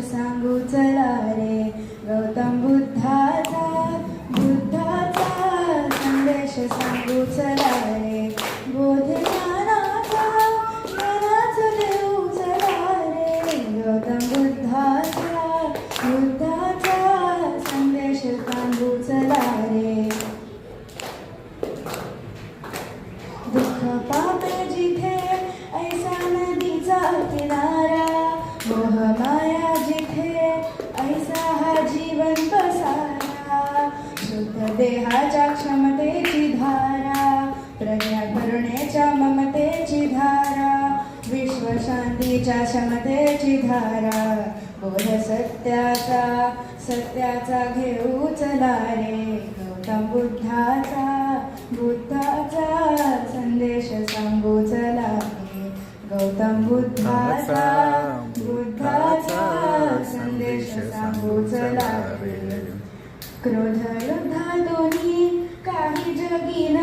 सांगू चला रे. गौतम बुद्धाचा संदेश सांगू चला रे. बोध ज्ञानाचा देऊ चला रे. गौतम बुद्धाचा संदेश सांगू चला रे. दुःख पापे जिथे ऐसा नदीचा किनारा. मोह माया जिथे ऐसा हा जीवन पसारा. शुद्ध देहाच्या क्षमतेची धारा. प्रज्ञा करुणेच्या ममतेची धारा. विश्व शांतीच्या क्षमतेची धारा. बोध सत्याचा घेऊ चला रे. गौतम बुद्धाचा संदेश सांगू चला रे. गौतम बुद्धाचा संदेश सांगू चला रे. क्रोध युद्धातूनी काही जगी न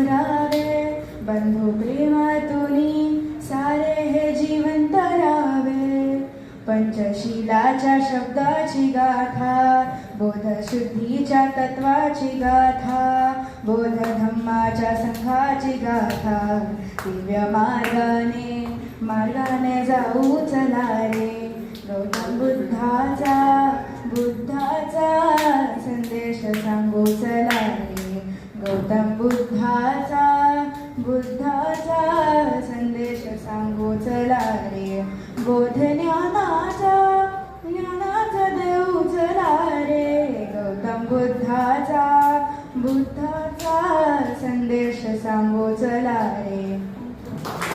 रावे. बंधू प्रेमातूनी सारे हे जीवन तरावे. पंचशीलाच्या शब्दाची गाथा. बोध शुद्धीच्या तत्वाची गाथा. बोध धम्माच्या संघाची गाथा. दिव्य मार्गाने जाऊ चला रे. गौतम बुद्धाचा संदेश सांगू चला रे. गौतम बुद्धाचा संदेश